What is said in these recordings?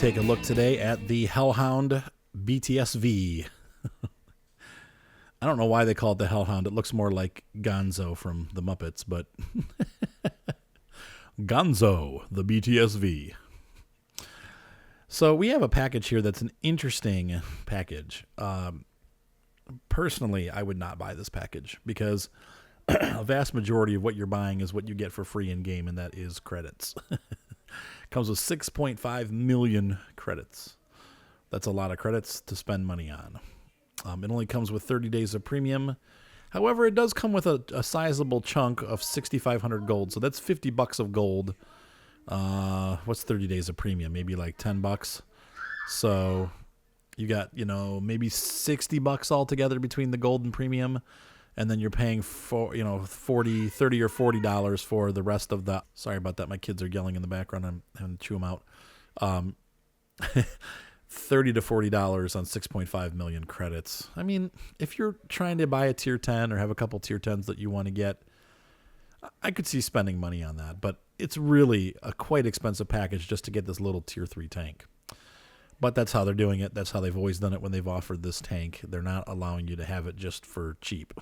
take a look today at the Hellhound BTSV. I don't know why they call it the Hellhound. It looks more like Gonzo from the Muppets, but Gonzo, the BTSV. So we have a package here that's an interesting package. Personally, I would not buy this package because a vast majority of what you're buying is what you get for free in game, and that is credits. Comes with 6.5 million credits. That's a lot of credits to spend money on. It only comes with 30 days of premium. However, it does come with a sizable chunk of 6,500 gold. So that's $50 of gold. What's 30 days of premium? Maybe like $10. So you got, maybe $60 altogether between the gold and premium. And then you're paying for, $30 or $40 for the rest of the... Sorry about that. My kids are yelling in the background. I'm having to chew them out. $30 to $40 on 6.5 million credits. I mean, if you're trying to buy a tier 10 or have a couple tier 10s that you want to get, I could see spending money on that. But it's really a quite expensive package just to get this little tier 3 tank. But that's how they're doing it. That's how they've always done it when they've offered this tank. They're not allowing you to have it just for cheap.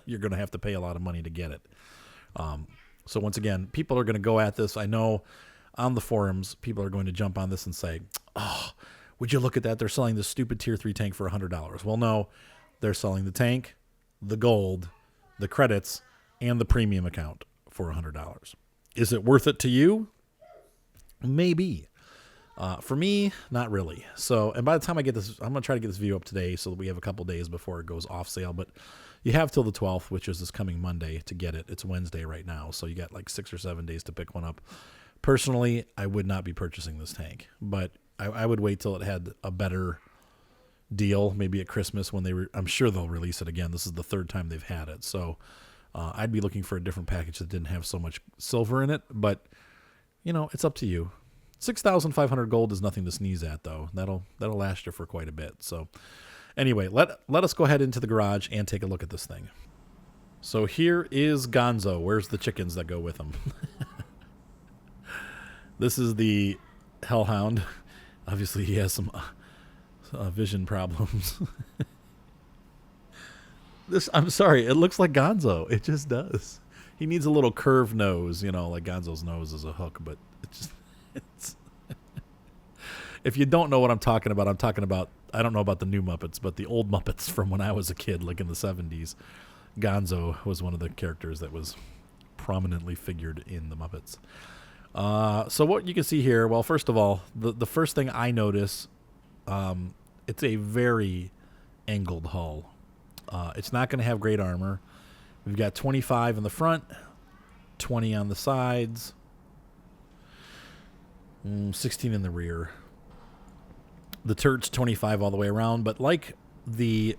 You're going to have to pay a lot of money to get it. So once again, people are going to go at this. I know on the forums, people are going to jump on this and say, oh, would you look at that? They're selling this stupid tier 3 tank for $100. Well, no, they're selling the tank, the gold, the credits, and the premium account for $100. Is it worth it to you? Maybe. For me, not really. So, and by the time I get this, I'm going to try to get this video up today so that we have a couple days before it goes off sale. But you have till the 12th, which is this coming Monday, to get it. It's Wednesday right now, so you got like 6 or 7 days to pick one up. Personally, I would not be purchasing this tank, but I would wait till it had a better deal, maybe at Christmas when I'm sure they'll release it again. This is the third time they've had it, so I'd be looking for a different package that didn't have so much silver in it. But it's up to you. 6,500 gold is nothing to sneeze at, though. That'll last you for quite a bit. So anyway, let us go ahead into the garage and take a look at this thing. So here is Gonzo. Where's the chickens that go with him? This is the Hellhound. Obviously, he has some vision problems. I'm sorry, it looks like Gonzo. It just does. He needs a little curved nose, like Gonzo's nose is a hook, but it's if you don't know what I'm talking about, I don't know about the new Muppets, but the old Muppets from when I was a kid, like in the 70s, Gonzo was one of the characters that was prominently figured in the Muppets. So what you can see here, well, first of all, the first thing I notice, it's a very angled hull. It's not going to have great armor. We've got 25 in the front, 20 on the sides, 16 in the rear. The turret's 25 all the way around, but like the,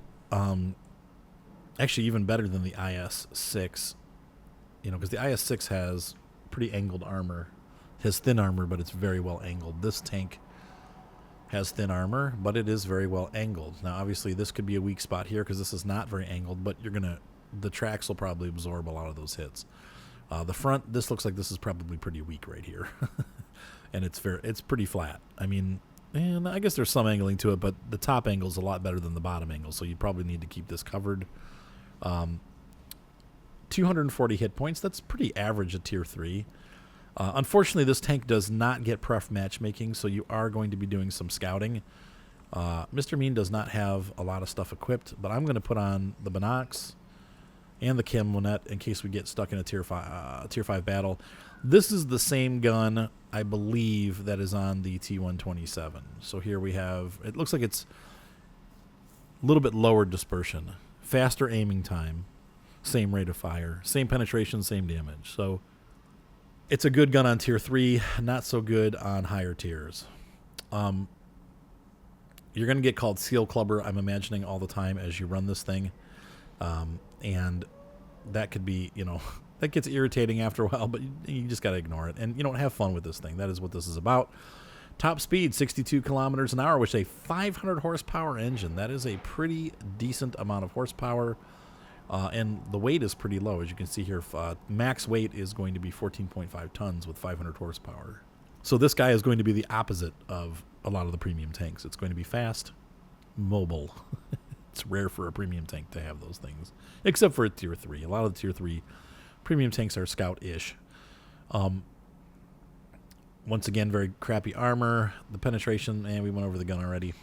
actually even better than the IS-6, because the IS-6 has pretty angled armor. It has thin armor, but it's very well angled. This tank has thin armor, but it is very well angled. Now, obviously, this could be a weak spot here because this is not very angled, but the tracks will probably absorb a lot of those hits. The front, this looks like this is probably pretty weak right here. And it's pretty flat. I mean, and I guess there's some angling to it, but the top angle is a lot better than the bottom angle, so you probably need to keep this covered. 240 hit points, that's pretty average at tier 3. Unfortunately, this tank does not get pref matchmaking, so you are going to be doing some scouting. Mr. Mean does not have a lot of stuff equipped, but I'm going to put on the Binox and the Chem Monette in case we get stuck in a tier 5 battle. This is the same gun, I believe, that is on the T-127. So here we have, it looks like it's a little bit lower dispersion, faster aiming time, same rate of fire, same penetration, same damage. So it's a good gun on tier 3, not so good on higher tiers. You're going to get called Seal Clubber, I'm imagining, all the time as you run this thing. And that could be, that gets irritating after a while, but you just got to ignore it. And, have fun with this thing. That is what this is about. Top speed, 62 kilometers an hour, which is a 500 horsepower engine. That is a pretty decent amount of horsepower. And the weight is pretty low. As you can see here, max weight is going to be 14.5 tons with 500 horsepower. So this guy is going to be the opposite of a lot of the premium tanks. It's going to be fast, mobile. It's rare for a premium tank to have those things, except for a tier 3. A lot of the tier 3 premium tanks are scout-ish. Once again, very crappy armor. The penetration, and we went over the gun already.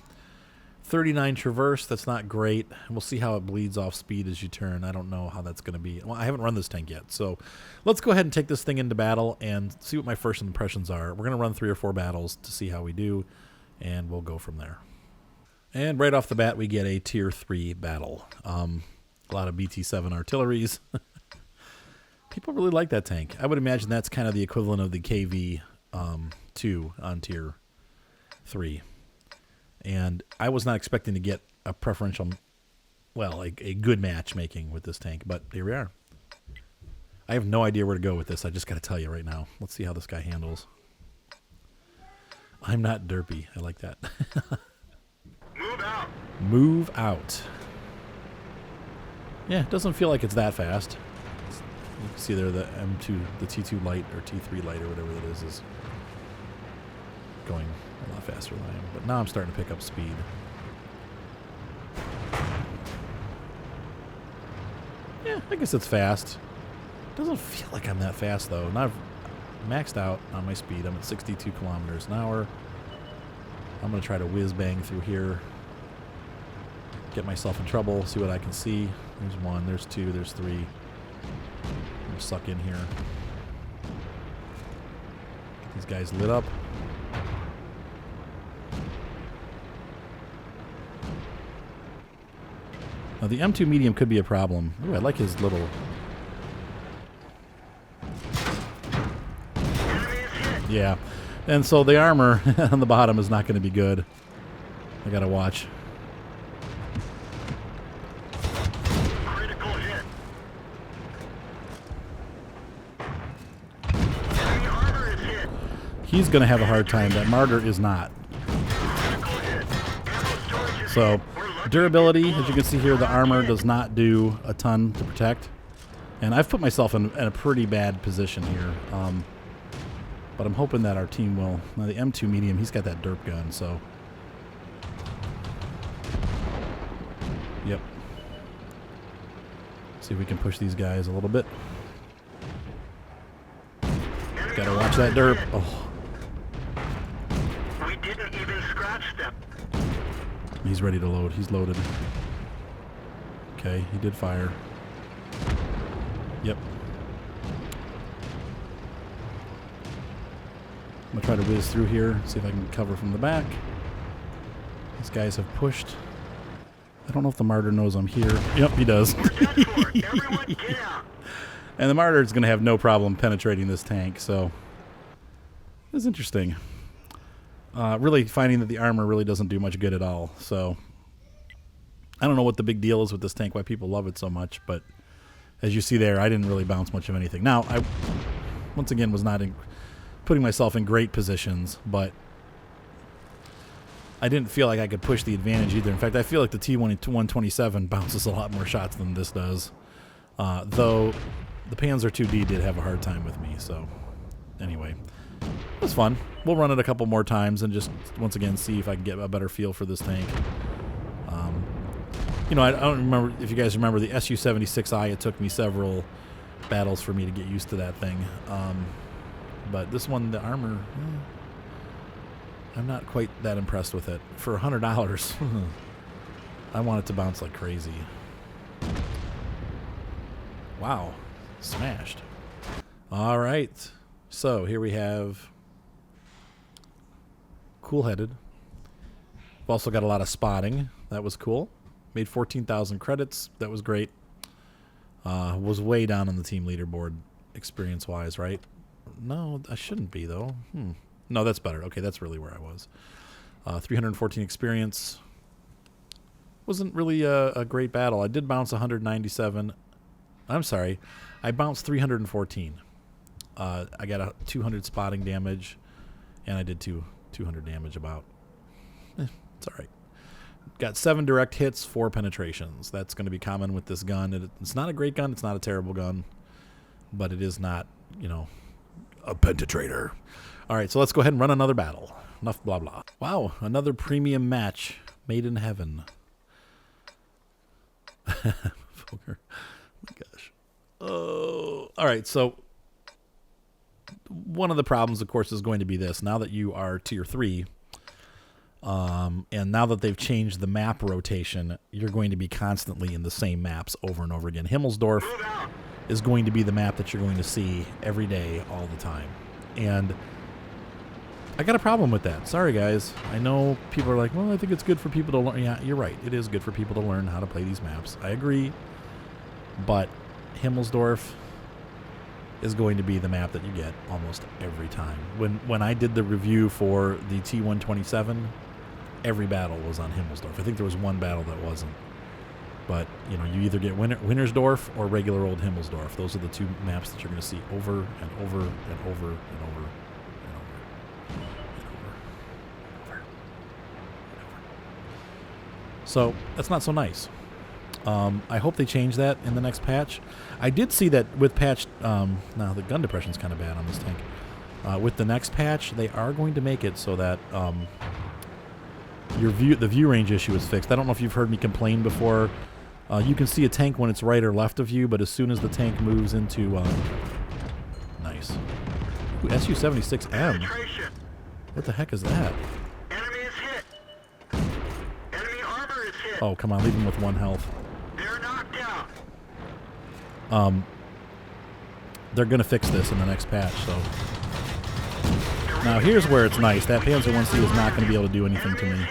39 traverse, that's not great. We'll see how it bleeds off speed as you turn. I don't know how that's going to be. Well, I haven't run this tank yet, so let's go ahead and take this thing into battle and see what my first impressions are. We're going to run 3 or 4 battles to see how we do, and we'll go from there. And right off the bat, we get a tier 3 battle. A lot of BT-7 artilleries. People really like that tank. I would imagine that's kind of the equivalent of the KV-2 on tier 3. And I was not expecting to get a preferential, well, a good matchmaking with this tank, but here we are. I have no idea where to go with this. I just got to tell you right now. Let's see how this guy handles. I'm not derpy. I like that. Move out. Move out. Yeah, it doesn't feel like it's that fast. You can see there the M2, the T2 light or T3 light or whatever that is going a lot faster than I am. But now I'm starting to pick up speed. Yeah, I guess it's fast. Doesn't feel like I'm that fast though. Now I've maxed out on my speed. I'm at 62 kilometers an hour. I'm going to try to whiz bang through here. Get myself in trouble. See what I can see. There's 1, there's 2, there's 3. I'm going to suck in here. Get these guys lit up. Now the M2 medium could be a problem. Ooh, I like his little... Yeah. And so the armor on the bottom is not going to be good. I got to watch. Critical hit. Enemy armor is hit. He's going to have a hard time. That martyr is not. Critical hit. Ammo storage is So hit. We're looking durability, at as you can see here, the armor does not do a ton to protect. And I've put myself in a pretty bad position here. But I'm hoping that our team will. Now the M2 medium, he's got that derp gun, so. Yep. See if we can push these guys a little bit. Enemy Gotta watch armor that derp. is hit. Oh, We didn't even scratch them. he's ready to load. He's loaded. Okay, he did fire. Yep. I'm going to try to whiz through here, see if I can cover from the back. These guys have pushed. I don't know if the martyr knows I'm here. Yep, he does. We're done for. Everyone get out. And the martyr is going to have no problem penetrating this tank, so it's interesting. Really finding that the armor really doesn't do much good at all. So I don't know what the big deal is with this tank, why people love it so much, but as you see there, I didn't really bounce much of anything. Now, I once again was not putting myself in great positions, but I didn't feel like I could push the advantage either. In fact, I feel like the T127 bounces a lot more shots than this does. Though the Panzer 2D did have a hard time with me, so anyway. It was fun. We'll run it a couple more times and just, once again, see if I can get a better feel for this tank. You know, I don't remember, if you guys remember, the Su-76I, it took me several battles for me to get used to that thing. But this one, the armor, I'm not quite that impressed with it. For $100, I want it to bounce like crazy. Wow. Smashed. All right. So here we have Cool-Headed. We've also got a lot of spotting. That was cool. Made 14,000 credits. That was great. Was way down on the team leaderboard experience-wise, right? No, I shouldn't be, though. No, that's better. Okay, that's really where I was. 314 experience. Wasn't really a great battle. I did bounce 197. I'm sorry. I bounced 314. I got a 200 spotting damage, and I did 200 damage about. It's all right. Got 7 direct hits, 4 penetrations. That's going to be common with this gun. It's not a great gun. It's not a terrible gun. But it is not, you know, a penetrator. All right, so let's go ahead and run another battle. enough blah blah. Wow, another premium match made in heaven. Poker. Oh my gosh. Oh, all right. So one of the problems, of course, is going to be this. Now that you are tier 3, and now that they've changed the map rotation, you're going to be constantly in the same maps over and over again. Himmelsdorf is going to be the map that you're going to see every day, all the time. And I got a problem with that. Sorry, guys. I know people are like, well, I think it's good for people to learn. Yeah, you're right. It is good for people to learn how to play these maps. I agree. But Himmelsdorf is going to be the map that you get almost every time. When I did the review for the T127, every battle was on Himmelsdorf. I think there was one battle that wasn't. But, you know, you either get Wintersdorf or regular old Himmelsdorf. Those are the two maps that you're going to see over and over and over and over and over and over. So that's not so nice. I hope they change that in the next patch. I did see that with patch. Now the gun depression is kind of bad on this tank. With the next patch, they are going to make it so that the view range issue is fixed. I don't know if you've heard me complain before. You can see a tank when it's right or left of you, but as soon as the tank moves into nice. Ooh, SU-76M. What the heck is that? Enemy is hit. Enemy armor is hit. Oh, come on, leave him with 1 health. They're knocked out. They're going to fix this in the next patch, so. Now, here's where it's nice. That Panzer 1C is not going to be able to do anything to me.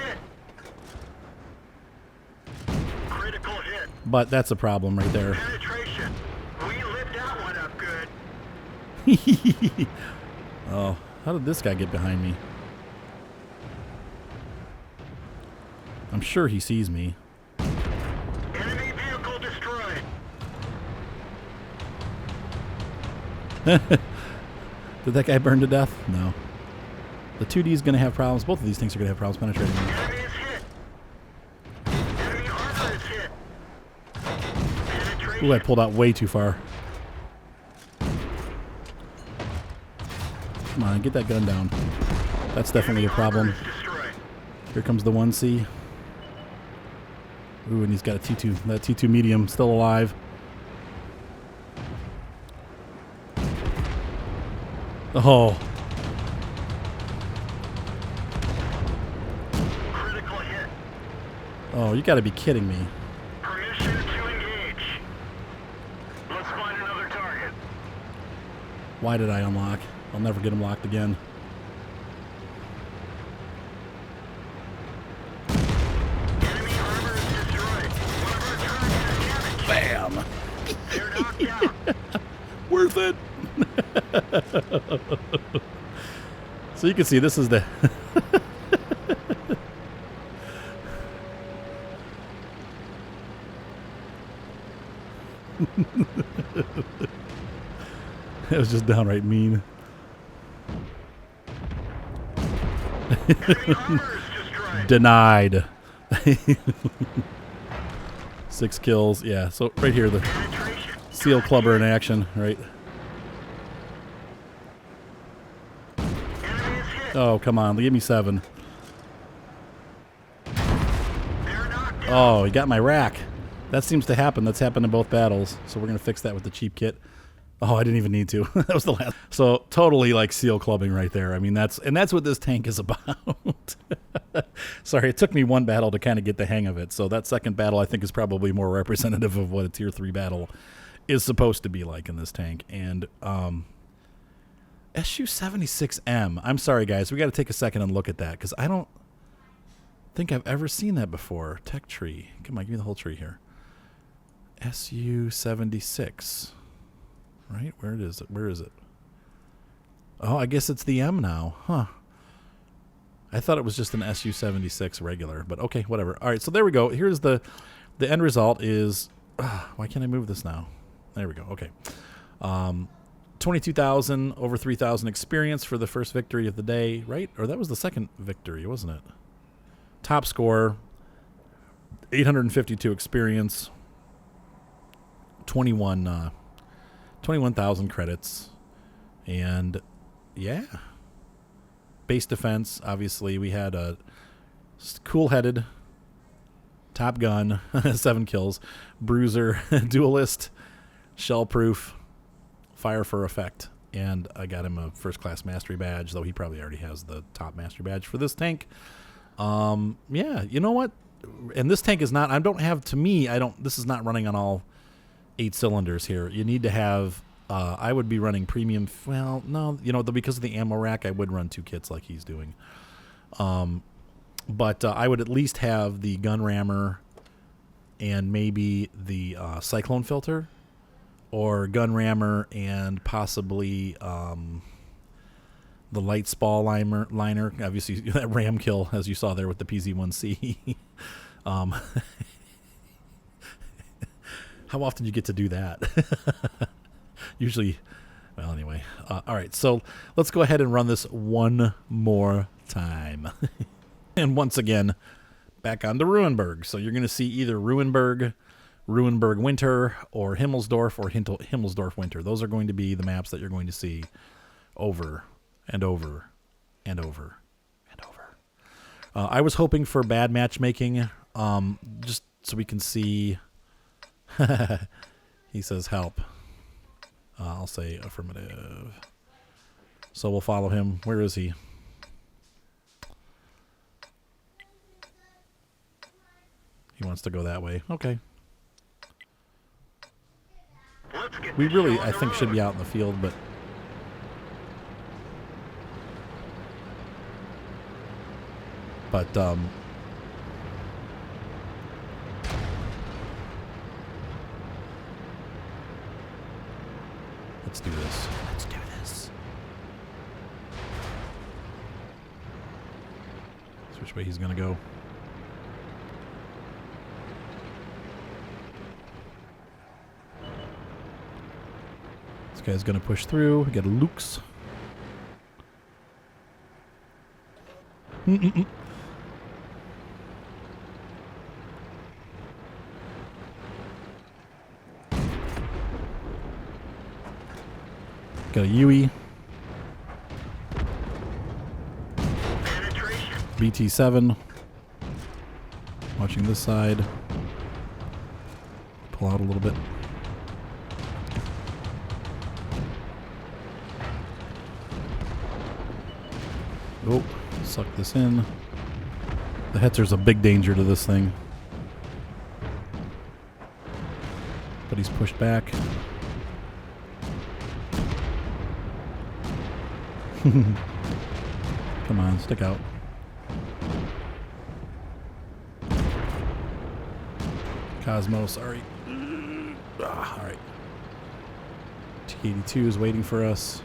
Critical hit. But that's a problem right there. Penetration. We lit that one up good. Oh, how did this guy get behind me? I'm sure he sees me. Enemy vehicle destroyed. Did that guy burn to death? No. The 2D is going to have problems. Both of these things are going to have problems penetrating me. Enemy is hit. Enemy armor is hit. Penetration. Ooh, I pulled out way too far. Come on, get that gun down. That's definitely a problem. Armor is destroyed. Here comes the 1C. Ooh, and he's got a T2. That T2 medium still alive. Oh. Critical hit. Oh, you got to be kidding me. Permission to engage. Let's find another target. Why did I unlock? I'll never get him locked again. Enemy armor is destroyed. One of our targets is damaged. Bam! They're knocked out. Worth it! So you can see this is the... It was just downright mean. Enemy armor is destroyed. Denied. 6 kills. Yeah, so right here, the Penetration. seal clubber in action, right? Enemy is hit. Oh, come on. Give me 7. They're knocked out. Oh, he got my rack. That seems to happen. That's happened in both battles. So we're going to fix that with the cheap kit. Oh, I didn't even need to. That was the last. So totally like seal clubbing right there. I mean, that's what this tank is about. Sorry, it took me one battle to kind of get the hang of it. So that second battle I think is probably more representative of what a tier 3 battle is supposed to be like in this tank. And SU-76M. I'm sorry, guys. We got to take a second and look at that because I don't think I've ever seen that before. Tech tree. Come on, give me the whole tree here. SU-76. Right? Where is it? Where is it? Oh, I guess it's the M now. Huh. I thought it was just an SU-76 regular, but okay, whatever. All right, so there we go. Here's the end result is... why can't I move this now? There we go. Okay. 22,000, over 3,000 experience for the first victory of the day, right? Or that was the second victory, wasn't it? Top score, 852 experience, 21,000 credits, and yeah, base defense, obviously, we had a cool-headed Top Gun, 7 kills, Bruiser, Duelist, Shell-proof, Fire for Effect, and I got him a first-class mastery badge, though he probably already has the top mastery badge for this tank. Yeah, you know what? And this tank is not, this is not running on all 8 cylinders here. You need to have, I would be running premium, well, no, because of the ammo rack, I would run 2 kits like he's doing. But I would at least have the gun rammer and maybe the cyclone filter, or gun rammer and possibly the light spall liner. Obviously, that ram kill, as you saw there with the PZ-1C. How often do you get to do that? Usually, well, anyway. All right, so let's go ahead and run this one more time. And once again, back on to Ruinberg. So you're going to see either Ruinberg Winter, or Himmelsdorf, or Himmelsdorf Winter. Those are going to be the maps that you're going to see over and over and over and over. I was hoping for bad matchmaking, just so we can see. He says help. I'll say affirmative. So we'll follow him. Where is he? He wants to go that way. Okay. We really, I think, should be out in the field, but let's do this. Let's do this. That's which way he's gonna go. This guy's gonna push through. We got a Lukes. Got a Yui. BT7. Watching this side. Pull out a little bit. Oh, suck this in. The Hetzer's a big danger to this thing. But he's pushed back. Come on, stick out. Cosmo, sorry. Alright. T-82 is waiting for us.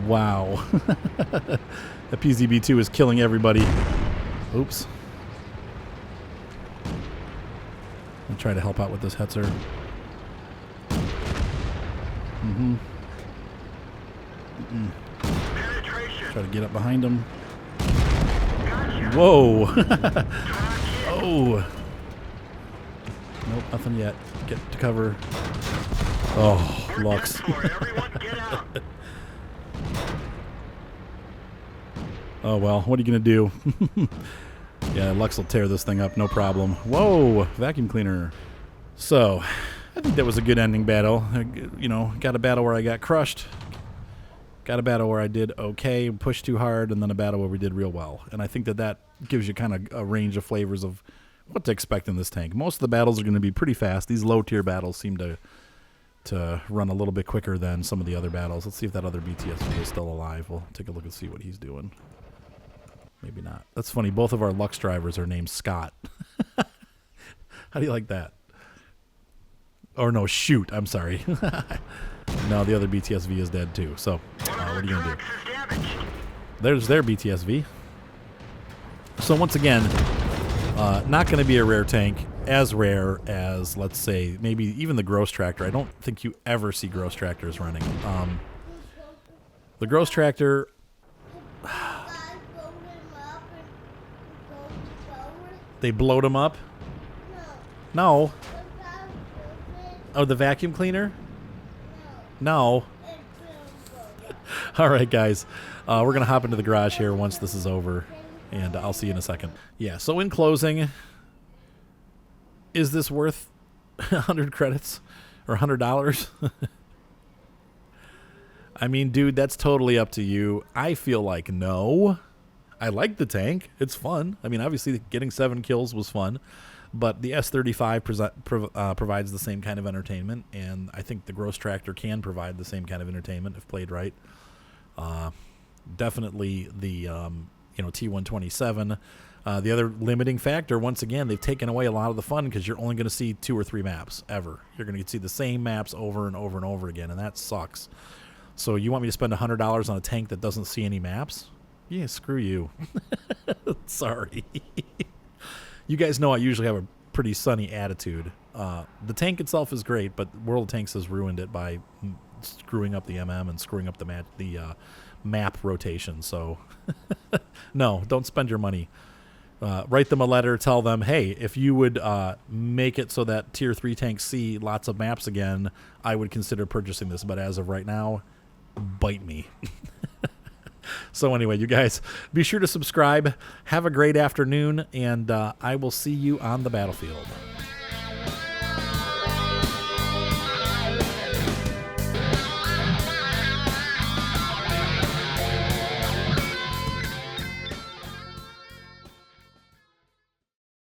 Wow. The PZB-2 is killing everybody. Oops. I'll try to help out with this Hetzer. Try to get up behind him. Whoa. Oh. Nope, nothing yet. Get to cover. Oh, Lux. Oh, well, what are you going to do? Yeah, Lux will tear this thing up, no problem. Whoa, vacuum cleaner. So, I think that was a good ending battle. Got a battle where I got crushed. Got a battle where I did okay, pushed too hard, and then a battle where we did real well. And I think that gives you kind of a range of flavors of what to expect in this tank. Most of the battles are going to be pretty fast. These low-tier battles seem to run a little bit quicker than some of the other battles. Let's see if that other BTSV is still alive. We'll take a look and see what he's doing. Maybe not. That's funny. Both of our Lux drivers are named Scott. How do you like that? Or no, shoot. I'm sorry. No, the other BTSV is dead too. So, what are you going to do? There's their BTSV. So once again, not going to be a rare tank. As rare as, let's say, maybe even the Gross Tractor. I don't think you ever see Gross Tractors running. The Gross Tractor... They blowed him up? No. Oh, the vacuum cleaner? No. All right, guys. We're going to hop into the garage here once this is over, and I'll see you in a second. Yeah, so in closing, is this worth 100 credits or $100? I mean, dude, that's totally up to you. I feel like no. I like the tank. It's fun. I mean, obviously, getting 7 kills was fun. But the S-35 provides the same kind of entertainment, and I think the Gross Tractor can provide the same kind of entertainment if played right. Definitely the T-127. The other limiting factor, once again, they've taken away a lot of the fun because you're only going to see 2 or 3 maps ever. You're going to see the same maps over and over and over again, and that sucks. So you want me to spend $100 on a tank that doesn't see any maps? Yeah, screw you. Sorry. You guys know I usually have a pretty sunny attitude. The tank itself is great, but World of Tanks has ruined it by screwing up the MM and screwing up the map rotation. So, no, don't spend your money. Write them a letter. Tell them, hey, if you would make it so that Tier 3 tanks see lots of maps again, I would consider purchasing this. But as of right now, bite me. So anyway, you guys, be sure to subscribe. Have a great afternoon, and I will see you on the battlefield.